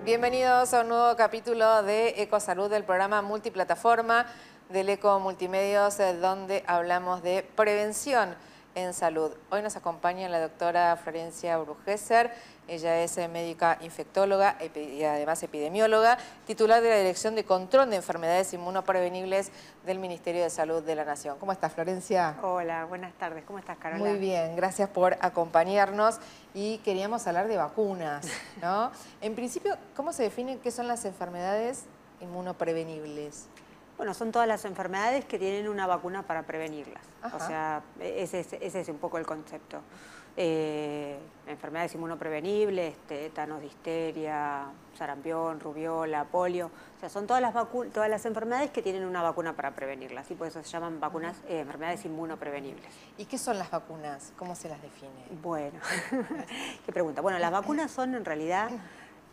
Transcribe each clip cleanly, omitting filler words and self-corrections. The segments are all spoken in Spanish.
Bienvenidos a un nuevo capítulo de Ecosalud, del programa multiplataforma del Eco Multimedios, donde hablamos de prevención en salud. Hoy nos acompaña la doctora Florencia Brugesser. Ella es médica infectóloga y además epidemióloga, titular de la Dirección de Control de Enfermedades Inmunoprevenibles del Ministerio de Salud de la Nación. ¿Cómo estás, Florencia? Hola, buenas tardes. ¿Cómo estás, Carola? Muy bien, gracias por acompañarnos. Y queríamos hablar de vacunas, ¿no? En principio, ¿cómo se define qué son las enfermedades inmunoprevenibles? Bueno, son todas las enfermedades que tienen una vacuna para prevenirlas. Ajá. O sea, ese es un poco el concepto. Enfermedades inmunoprevenibles, tétanos, difteria, sarampión, rubiola, polio. O sea, son todas las enfermedades que tienen una vacuna para prevenirlas. Y por eso se llaman vacunas, enfermedades inmunoprevenibles. ¿Y qué son las vacunas? ¿Cómo se las define? Bueno, qué pregunta. Bueno, las vacunas son en realidad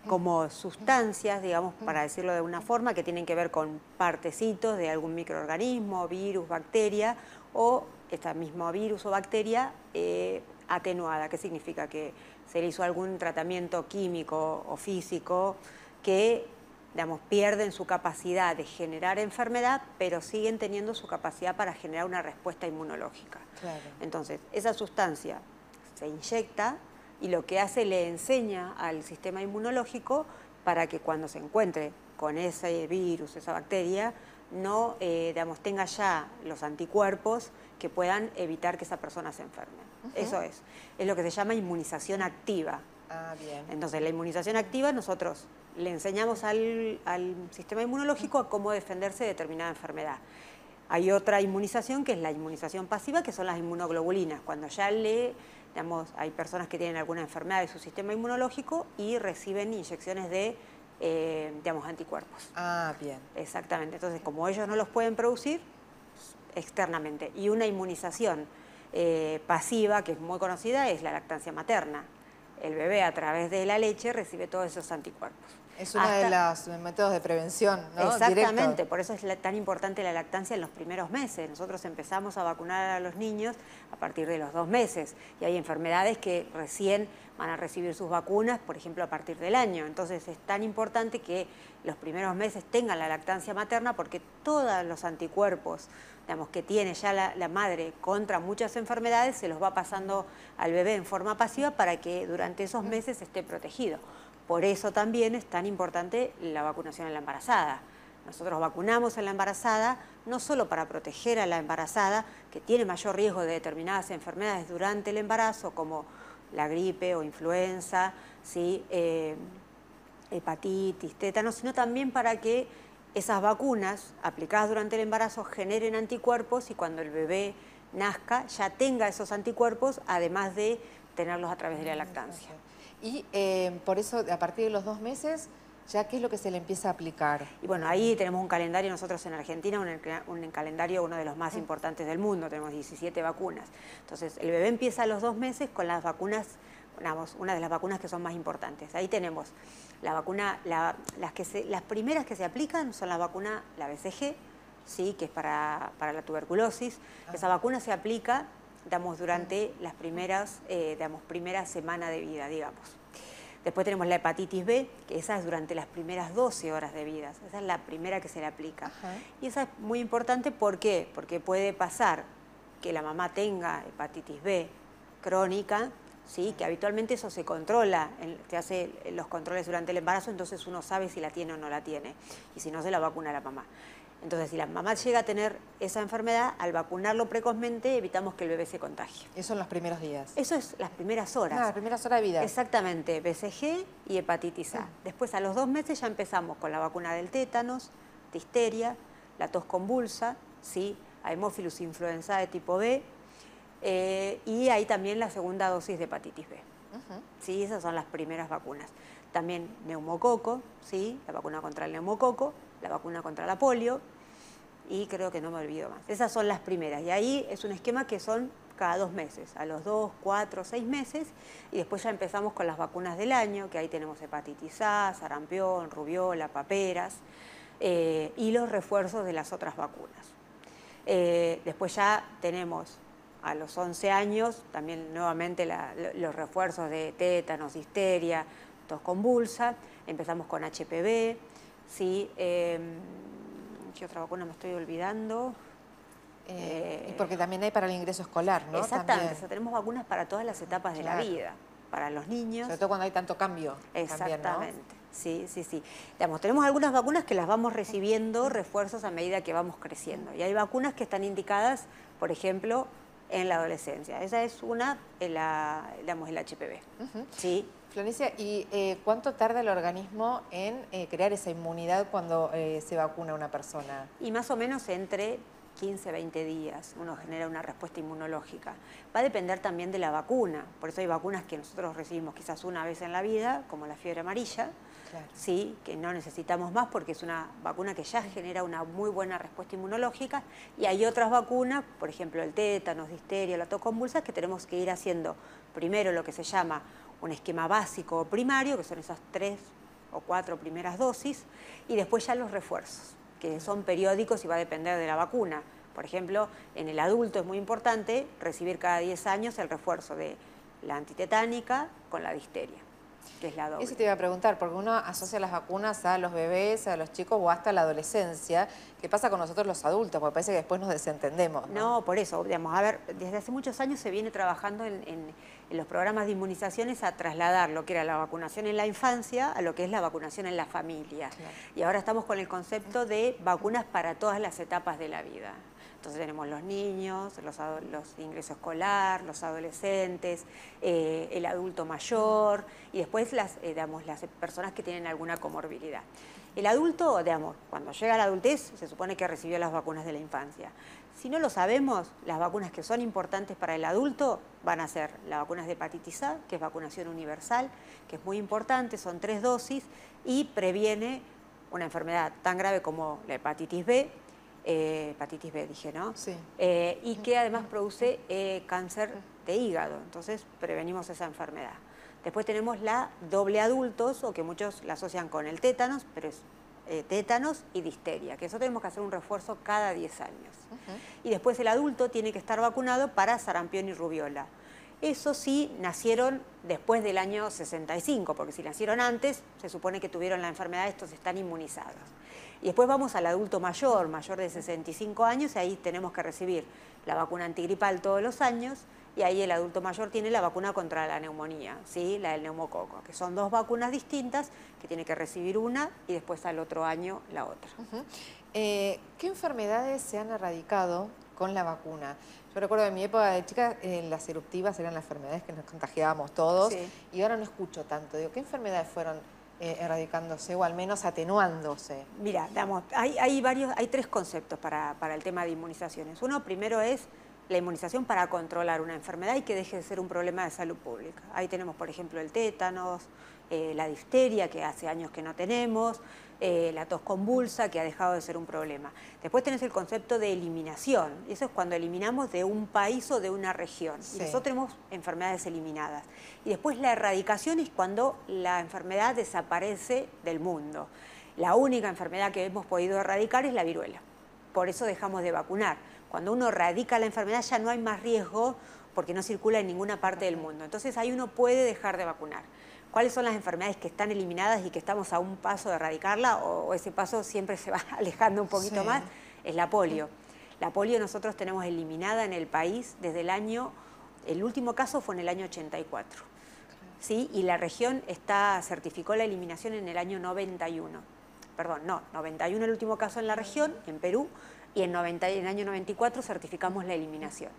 como sustancias, digamos, para decirlo de una forma, que tienen que ver con partecitos de algún microorganismo, virus, bacteria, o esta misma virus o bacteria atenuada, que significa que se le hizo algún tratamiento químico o físico que, digamos, pierden su capacidad de generar enfermedad, pero siguen teniendo su capacidad para generar una respuesta inmunológica. Claro. Entonces, esa sustancia se inyecta y lo que hace, le enseña al sistema inmunológico para que cuando se encuentre con ese virus, esa bacteria, no digamos, tenga ya los anticuerpos que puedan evitar que esa persona se enferme. Eso es lo que se llama inmunización activa. Ah, bien. Entonces, la inmunización activa, nosotros le enseñamos al sistema inmunológico a cómo defenderse de determinada enfermedad. Hay otra inmunización que es la inmunización pasiva, que son las inmunoglobulinas, cuando ya digamos, hay personas que tienen alguna enfermedad de su sistema inmunológico y reciben inyecciones de, digamos, anticuerpos. Ah, bien. Exactamente. Entonces, como ellos no los pueden producir externamente. Y una inmunización pasiva, que es muy conocida, es la lactancia materna. El bebé, a través de la leche, recibe todos esos anticuerpos. Es uno de los métodos de prevención, ¿no? Exactamente, Directo. por eso es tan importante la lactancia en los primeros meses. Nosotros empezamos a vacunar a los niños a partir de los 2 meses y hay enfermedades que recién van a recibir sus vacunas, por ejemplo, a partir del año. Entonces es tan importante que los primeros meses tengan la lactancia materna porque todos los anticuerpos, digamos, que tiene ya la madre contra muchas enfermedades se los va pasando al bebé en forma pasiva para que durante esos meses esté protegido. Por eso también es tan importante la vacunación en la embarazada. Nosotros vacunamos en la embarazada no solo para proteger a la embarazada, que tiene mayor riesgo de determinadas enfermedades durante el embarazo, como la gripe o influenza, ¿sí? Hepatitis, tétanos, sino también para que esas vacunas aplicadas durante el embarazo generen anticuerpos y cuando el bebé nazca ya tenga esos anticuerpos, además de tenerlos a través de la lactancia. Y por eso, a partir de los 2 meses, ¿ya qué es lo que se le empieza a aplicar? Y bueno, ahí tenemos un calendario, nosotros en Argentina, un calendario uno de los más importantes del mundo, tenemos 17 vacunas. Entonces, el bebé empieza a los 2 meses con las vacunas, una de las vacunas que son más importantes. Ahí tenemos la vacuna, las primeras que se aplican son la vacuna, la BCG, ¿sí? Que es para la tuberculosis. Esa vacuna se aplica, digamos, durante las primeras, primera semana de vida, digamos. Después tenemos la hepatitis B, que esa es durante las primeras 12 horas de vida. Esa es la primera que se le aplica. Y esa es muy importante, ¿por qué? Porque puede pasar que la mamá tenga hepatitis B crónica, ¿sí? Que habitualmente eso se controla, se hace los controles durante el embarazo, entonces uno sabe si la tiene o no la tiene. Y si no, se la vacuna a la mamá. Entonces, si la mamá llega a tener esa enfermedad, al vacunarlo precozmente evitamos que el bebé se contagie. Eso en los primeros días. Eso es las primeras horas. Las primeras horas de vida. Exactamente, BCG y hepatitis A. Después, a los 2 meses ya empezamos con la vacuna del tétanos, difteria, la tos convulsa, ¿sí? A Haemophilus influenzae tipo B, y ahí también la segunda dosis de hepatitis B. ¿Sí? Esas son las primeras vacunas. También neumococo, ¿sí? La vacuna contra el neumococo, la vacuna contra la polio, y creo que no me olvido más. Esas son las primeras, y ahí es un esquema que son cada 2 meses, a los 2, 4, 6 meses, y después ya empezamos con las vacunas del año, que ahí tenemos hepatitis A, sarampión, rubiola, paperas, y los refuerzos de las otras vacunas. Después ya tenemos a los 11 años también nuevamente los refuerzos de tétanos, difteria, tos convulsa, empezamos con HPV, ¿sí? ¿Qué otra vacuna me estoy olvidando? Y porque también hay para el ingreso escolar, ¿no? Exactamente, o sea, tenemos vacunas para todas las etapas de la vida, para los niños. Sobre todo cuando hay tanto cambio. Exactamente, también, ¿no? sí, sí, sí. Digamos, tenemos algunas vacunas que las vamos recibiendo refuerzos a medida que vamos creciendo. Y hay vacunas que están indicadas, por ejemplo, en la adolescencia. Esa es una, digamos, el HPV. ¿Sí? Florencia, ¿y cuánto tarda el organismo en crear esa inmunidad cuando se vacuna a una persona? Y más o menos entre 15, 20 días uno genera una respuesta inmunológica. Va a depender también de la vacuna, por eso hay vacunas que nosotros recibimos quizás una vez en la vida, como la fiebre amarilla, sí, que no necesitamos más porque es una vacuna que ya genera una muy buena respuesta inmunológica, y hay otras vacunas, por ejemplo el tétanos, difteria, la tos convulsa, que tenemos que ir haciendo primero lo que se llama un esquema básico o primario, que son esas 3 o 4 primeras dosis, y después ya los refuerzos, que son periódicos y va a depender de la vacuna. Por ejemplo, en el adulto es muy importante recibir cada 10 años el refuerzo de la antitetánica con la difteria, que es la doble. Eso te iba a preguntar, porque uno asocia las vacunas a los bebés, a los chicos o hasta la adolescencia. ¿Qué pasa con nosotros los adultos? Porque parece que después nos desentendemos, ¿no? No, por eso, digamos, a ver, desde hace muchos años se viene trabajando en los programas de inmunizaciones a trasladar lo que era la vacunación en la infancia a lo que es la vacunación en la familia. Claro. Y ahora estamos con el concepto de vacunas para todas las etapas de la vida. Entonces tenemos los niños, los ingreso escolar, los adolescentes, el adulto mayor y después digamos, las personas que tienen alguna comorbilidad. El adulto, digamos, cuando llega a la adultez se supone que recibió las vacunas de la infancia. Si no lo sabemos, las vacunas que son importantes para el adulto van a ser las vacunas de hepatitis A, que es vacunación universal, que es muy importante, son 3 dosis y previene una enfermedad tan grave como la hepatitis B, hepatitis B dije, ¿no? Sí. Y que además produce cáncer de hígado, entonces prevenimos esa enfermedad. Después tenemos la doble adultos, o que muchos la asocian con el tétanos, pero es tétanos y difteria, que eso tenemos que hacer un refuerzo cada 10 años. Y después el adulto tiene que estar vacunado para sarampión y rubiola. Eso sí, nacieron después del año 65, porque si nacieron antes, se supone que tuvieron la enfermedad, estos están inmunizados. Y después vamos al adulto mayor, mayor de 65 años, y ahí tenemos que recibir la vacuna antigripal todos los años, y ahí el adulto mayor tiene la vacuna contra la neumonía, ¿sí? La del neumococo, que son 2 vacunas distintas, que tiene que recibir una y después al otro año la otra. ¿Qué enfermedades se han erradicado con la vacuna? Yo recuerdo de mi época de chica, las eruptivas eran las enfermedades que nos contagiábamos todos, sí. Y ahora no escucho tanto. Digo, ¿qué enfermedades fueron erradicándose o al menos atenuándose? Mira, hay 3 conceptos para el tema de inmunizaciones. Uno, primero es la inmunización para controlar una enfermedad y que deje de ser un problema de salud pública. Ahí tenemos, por ejemplo, el tétanos, la difteria, que hace años que no tenemos, la tos convulsa, que ha dejado de ser un problema. Después tenés el concepto de eliminación. Eso es cuando eliminamos de un país o de una región. Sí. Y nosotros tenemos enfermedades eliminadas. Y después la erradicación es cuando la enfermedad desaparece del mundo. La única enfermedad que hemos podido erradicar es la viruela. Por eso dejamos de vacunar. Cuando uno erradica la enfermedad ya no hay más riesgo porque no circula en ninguna parte del mundo. Entonces ahí uno puede dejar de vacunar. ¿Cuáles son las enfermedades que están eliminadas y que estamos a un paso de erradicarla o ese paso siempre se va alejando un poquito más? Es la polio. La polio nosotros tenemos eliminada en el país desde el último caso fue en el año 84. ¿Sí? Y la región certificó la eliminación en el año 91. Perdón, no, 91 el último caso en la región, en Perú, y en el año 94 certificamos la eliminación.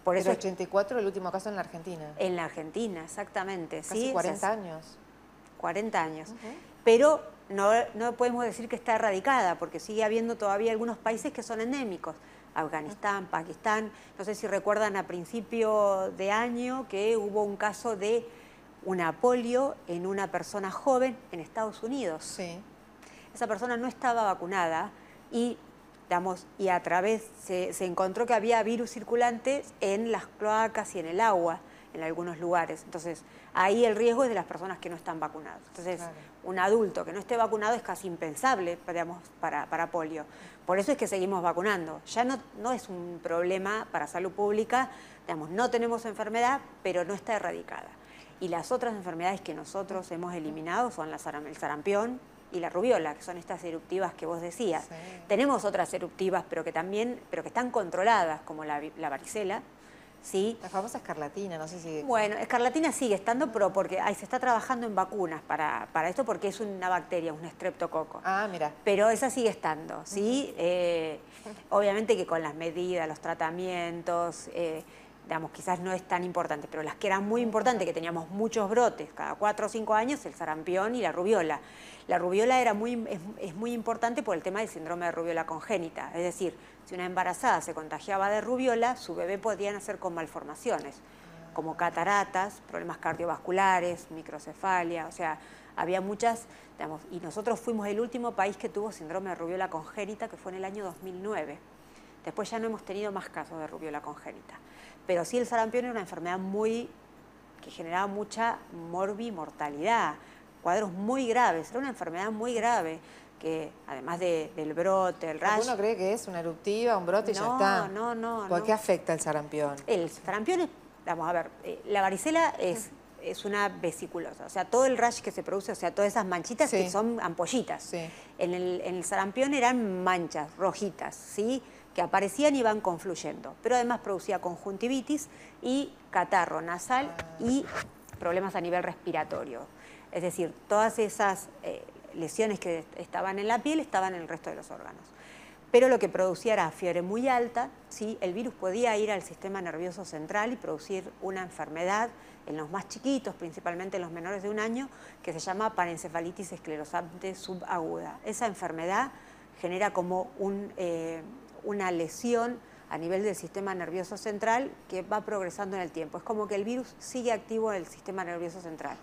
Por eso, ¿pero 84 el último caso en la Argentina? En la Argentina, exactamente. Casi ¿sí? 40 años. 40 años. Pero no podemos decir que está erradicada, porque sigue habiendo todavía algunos países que son endémicos. Afganistán, Pakistán. No sé si recuerdan a principio de año que hubo un caso de una polio en una persona joven en Estados Unidos. Sí. Esa persona no estaba vacunada y a través se encontró que había virus circulantes en las cloacas y en el agua en algunos lugares. Entonces, ahí el riesgo es de las personas que no están vacunadas. Entonces, claro, un adulto que no esté vacunado es casi impensable, para polio. Por eso es que seguimos vacunando. Ya no es un problema para salud pública, no tenemos enfermedad, pero no está erradicada. Y las otras enfermedades que nosotros hemos eliminado son el sarampión y la rubiola, que son estas eruptivas que vos decías. Sí. Tenemos otras eruptivas, pero que están controladas, como la varicela, ¿sí? La famosa escarlatina, no sé si... Bueno, escarlatina sigue estando, pero porque se está trabajando en vacunas para esto, porque es una bacteria, un estreptococo. Ah, mira. Pero esa sigue estando, ¿sí? Obviamente que con las medidas, los tratamientos, digamos, quizás no es tan importante, pero las que eran muy importantes, que teníamos muchos brotes, cada 4 o 5 años, el sarampión y la rubiola. La rubiola es muy importante por el tema del síndrome de rubiola congénita, es decir, si una embarazada se contagiaba de rubiola, su bebé podría nacer con malformaciones, como cataratas, problemas cardiovasculares, microcefalia, o sea, había muchas, digamos, y nosotros fuimos el último país que tuvo síndrome de rubiola congénita, que fue en el año 2009. Después ya no hemos tenido más casos de rubiola congénita. Pero sí, el sarampión era una enfermedad que generaba mucha mortalidad, cuadros muy graves, era una enfermedad muy grave, que además del brote, el rash... ¿Uno cree que es una eruptiva, un brote y ya está? No. ¿Por qué afecta el sarampión? El sarampión es, vamos a ver, la varicela es una vesiculosa, o sea, todo el rash que se produce, o sea, todas esas manchitas que son ampollitas. Sí. En el sarampión eran manchas rojitas, ¿sí?, que aparecían y iban confluyendo, pero además producía conjuntivitis y catarro nasal y problemas a nivel respiratorio. Es decir, todas esas lesiones que estaban en la piel estaban en el resto de los órganos. Pero lo que producía era fiebre muy alta, ¿sí? El virus podía ir al sistema nervioso central y producir una enfermedad en los más chiquitos, principalmente en los menores de 1 año, que se llama parencefalitis esclerosante subaguda. Esa enfermedad genera como una lesión a nivel del sistema nervioso central que va progresando en el tiempo. Es como que el virus sigue activo en el sistema nervioso central.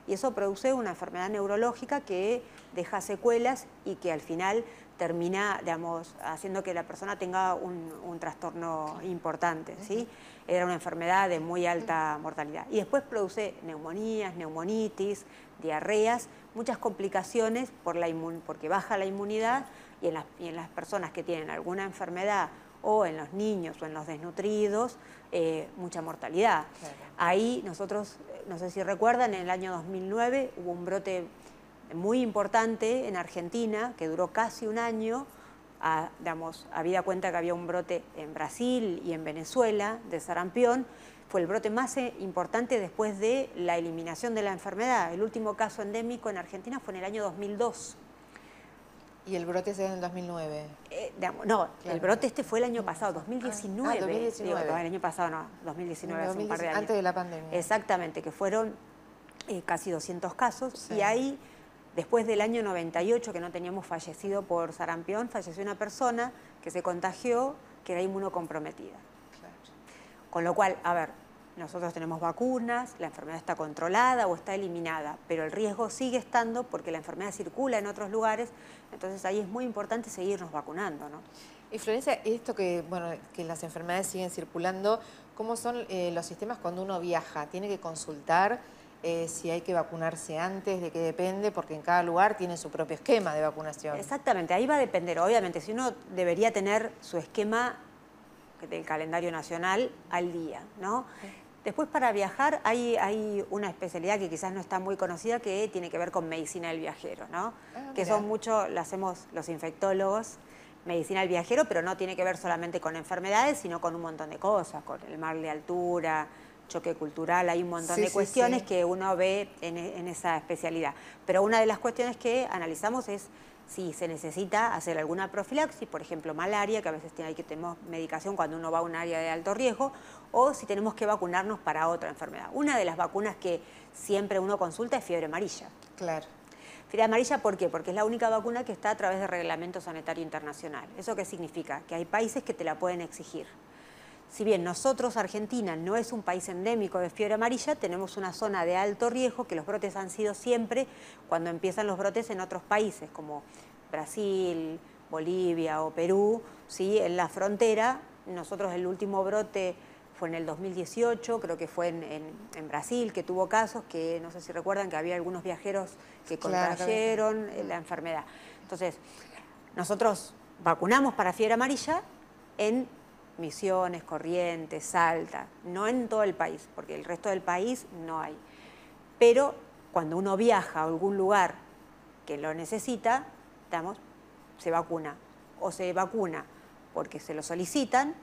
Y eso produce una enfermedad neurológica que deja secuelas y que al final termina, digamos, haciendo que la persona tenga un trastorno importante, ¿sí? Era una enfermedad de muy alta mortalidad. Y después produce neumonías, neumonitis, diarreas, muchas complicaciones porque baja la inmunidad y en las personas que tienen alguna enfermedad o en los niños o en los desnutridos, mucha mortalidad. Claro. Ahí nosotros, no sé si recuerdan, en el año 2009 hubo un brote muy importante en Argentina que duró casi 1 año. Digamos, habida cuenta que había un brote en Brasil y en Venezuela de sarampión. Fue el brote más importante después de la eliminación de la enfermedad. El último caso endémico en Argentina fue en el año 2002. ¿Y el brote se dio en el 2009? No, claro. El brote fue el año pasado, 2019. 2019. Digo, el año pasado no, 2019, hace un par de años. Antes de la pandemia. Exactamente, que fueron casi 200 casos. Sí. Y ahí, después del año 98, que no teníamos fallecido por sarampión, falleció una persona que se contagió, que era inmunocomprometida. Claro. Con lo cual, a ver, nosotros tenemos vacunas, la enfermedad está controlada o está eliminada, pero el riesgo sigue estando porque la enfermedad circula en otros lugares, entonces ahí es muy importante seguirnos vacunando, ¿no? Y Florencia, esto que las enfermedades siguen circulando, ¿cómo son los sistemas cuando uno viaja? ¿Tiene que consultar si hay que vacunarse antes? ¿De qué depende? Porque en cada lugar tiene su propio esquema de vacunación. Exactamente, ahí va a depender. Obviamente, si uno debería tener su esquema del calendario nacional al día, ¿no? Después, para viajar, hay una especialidad que quizás no está muy conocida, que tiene que ver con medicina del viajero, ¿no? Que son mucho, la hacemos los infectólogos, medicina del viajero, pero no tiene que ver solamente con enfermedades, sino con un montón de cosas, con el mar de altura, choque cultural, hay un montón de cuestiones que uno ve en esa especialidad. Pero una de las cuestiones que analizamos es si se necesita hacer alguna profilaxis, por ejemplo malaria, que a veces tenemos medicación cuando uno va a un área de alto riesgo, o si tenemos que vacunarnos para otra enfermedad. Una de las vacunas que siempre uno consulta es fiebre amarilla. Claro. Fiebre amarilla, ¿por qué? Porque es la única vacuna que está a través del Reglamento Sanitario Internacional. ¿Eso qué significa? Que hay países que te la pueden exigir. Si bien nosotros, Argentina, no es un país endémico de fiebre amarilla, tenemos una zona de alto riesgo, que los brotes han sido siempre cuando empiezan los brotes en otros países, como Brasil, Bolivia o Perú, ¿sí? En la frontera. Nosotros el último brote fue en el 2018, creo que fue en Brasil, que tuvo casos que, no sé si recuerdan, que había algunos viajeros que contrayeron la enfermedad. Entonces, nosotros vacunamos para fiebre amarilla en Misiones, Corrientes, Salta, no en todo el país, porque el resto del país no hay. pero cuando uno viaja a algún lugar que lo necesita, digamos, se vacuna. O se vacuna porque se lo solicitan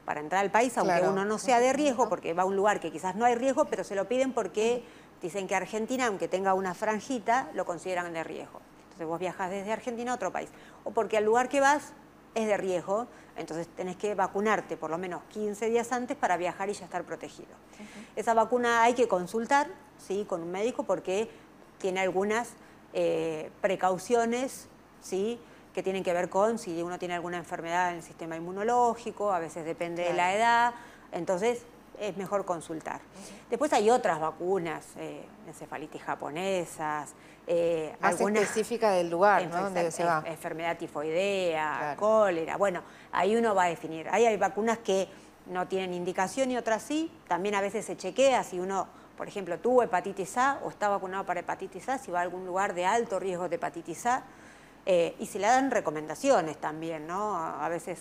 para entrar al país, aunque uno no sea de riesgo, porque va a un lugar que quizás no hay riesgo, pero se lo piden porque dicen que Argentina, aunque tenga una franjita, lo consideran de riesgo. Entonces vos viajas desde Argentina a otro país. O porque al lugar que vas es de riesgo, entonces tenés que vacunarte por lo menos 15 días antes para viajar y ya estar protegido. Esa vacuna hay que consultar, ¿sí?, con un médico porque tiene algunas precauciones, ¿sí?, que tienen que ver con si uno tiene alguna enfermedad en el sistema inmunológico, a veces depende de la edad, entonces es mejor consultar. Después hay otras vacunas, encefalitis japonesas, más específica del lugar, ¿no?, donde se va. Enfermedad tifoidea, cólera, bueno, ahí uno va a definir. Ahí hay vacunas que no tienen indicación y otras sí, también a veces se chequea si uno, por ejemplo, tuvo hepatitis A o está vacunado para hepatitis A, si va a algún lugar de alto riesgo de hepatitis A, y se le dan recomendaciones también, ¿no? A veces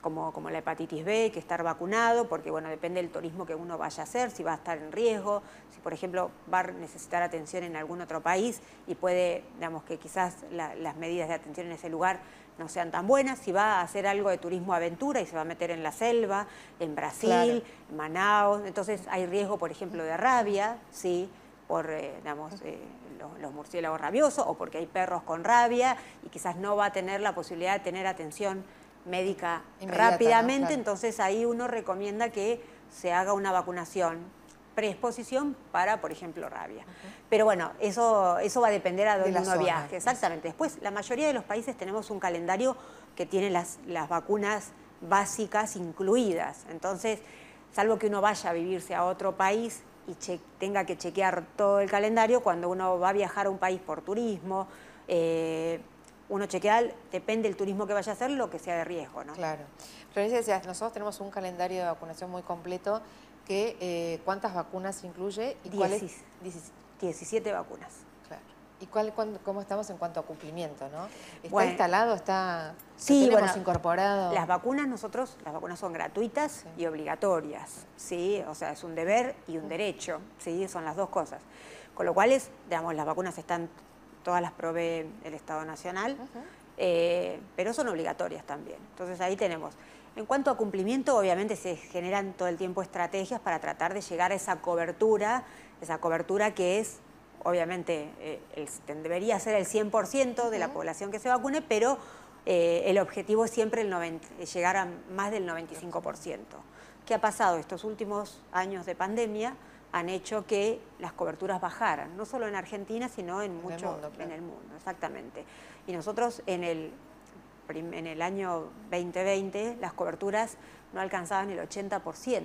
como la hepatitis B, que estar vacunado, porque bueno, depende del turismo que uno vaya a hacer, si va a estar en riesgo, si por ejemplo va a necesitar atención en algún otro país y puede, digamos que quizás las medidas de atención en ese lugar no sean tan buenas, si va a hacer algo de turismo aventura y se va a meter en la selva, en Brasil, en Manaos, entonces hay riesgo, por ejemplo, de rabia, ¿sí?, por, digamos, los murciélagos rabiosos o porque hay perros con rabia y quizás no va a tener la posibilidad de tener atención médica rápidamente, ¿no? Entonces ahí uno recomienda que se haga una vacunación preexposición para, por ejemplo, rabia. Pero bueno, eso va a depender a dónde uno viaje. Exactamente. Después, la mayoría de los países tenemos un calendario que tiene las vacunas básicas incluidas. Entonces, salvo que uno vaya a vivirse a otro país y tenga que chequear todo el calendario, cuando uno va a viajar a un país por turismo, uno chequea, depende del turismo que vaya a hacer, lo que sea de riesgo, ¿no? Claro. Florencia, decías, nosotros tenemos un calendario de vacunación muy completo que ¿cuántas vacunas incluye? ¿Y 17 vacunas. Claro. ¿Y cómo estamos en cuanto a cumplimiento, no? ¿Está instalado? Sí, tenemos incorporado? Las vacunas son gratuitas y obligatorias, ¿sí? O sea, es un deber y un derecho, ¿sí? Son las dos cosas. Con lo cual, digamos, las vacunas todas las provee el Estado Nacional, pero son obligatorias también. Entonces ahí tenemos. En cuanto a cumplimiento, obviamente se generan todo el tiempo estrategias para tratar de llegar a esa cobertura que es, obviamente, debería ser el 100% de la población que se vacune, pero el objetivo es siempre llegar a más del 95%. ¿Qué ha pasado? Estos últimos años de pandemia han hecho que las coberturas bajaran, no solo en Argentina, sino en el mundo, exactamente. Y nosotros en el año 2020 las coberturas no alcanzaban el 80%.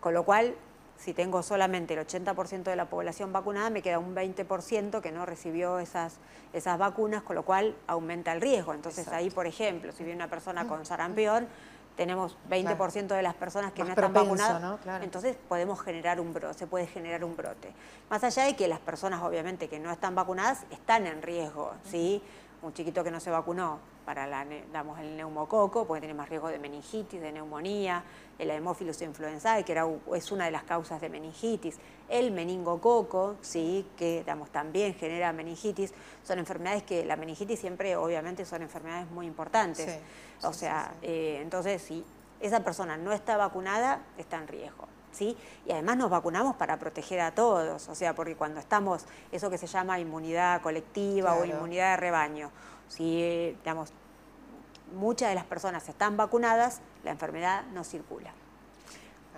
Con lo cual, si tengo solamente el 80% de la población vacunada, me queda un 20% que no recibió esas vacunas, con lo cual aumenta el riesgo. Entonces ahí, por ejemplo, si viene una persona con sarampión, tenemos 20% de las personas que no están vacunadas, ¿no? Claro. Entonces podemos generar se puede generar un brote. Más allá de que las personas, obviamente, que no están vacunadas, están en riesgo, ¿sí? Un chiquito que no se vacunó para el neumococo, porque tiene más riesgo de meningitis, de neumonía, el Haemophilus influenzae, que es una de las causas de meningitis, el meningococo, ¿sí?, que también genera meningitis. Son enfermedades que la meningitis siempre, obviamente, son enfermedades muy importantes. Sí, entonces, si esa persona no está vacunada, está en riesgo, ¿sí? Y además nos vacunamos para proteger a todos, o sea, porque cuando estamos, eso que se llama inmunidad colectiva o inmunidad de rebaño, si, digamos, muchas de las personas están vacunadas, la enfermedad no circula.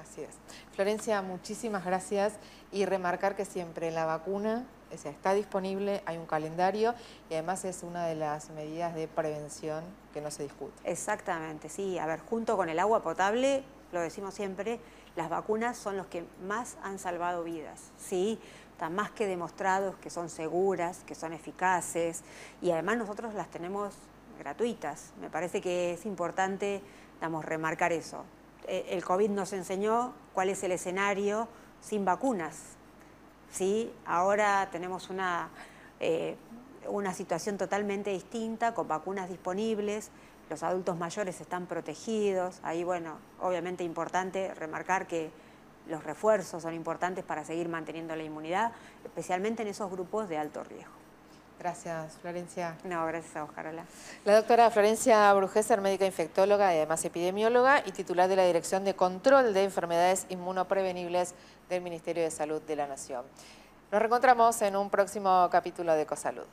Así es. Florencia, muchísimas gracias y remarcar que siempre la vacuna está disponible, hay un calendario y además es una de las medidas de prevención que no se discute. Exactamente, sí. A ver, junto con el agua potable, lo decimos siempre, las vacunas son los que más han salvado vidas, ¿sí? Está más que demostrados que son seguras, que son eficaces y además nosotros las tenemos gratuitas. Me parece que es importante, remarcar eso. El COVID nos enseñó cuál es el escenario sin vacunas, ¿sí? Ahora tenemos una situación totalmente distinta, con vacunas disponibles, los adultos mayores están protegidos. Ahí, bueno, obviamente importante remarcar que los refuerzos son importantes para seguir manteniendo la inmunidad, especialmente en esos grupos de alto riesgo. Gracias, Florencia. No, gracias a vos, Carola. La doctora Florencia Brugesser, médica infectóloga y además epidemióloga y titular de la Dirección de Control de Enfermedades Inmunoprevenibles del Ministerio de Salud de la Nación. Nos reencontramos en un próximo capítulo de Ecosalud.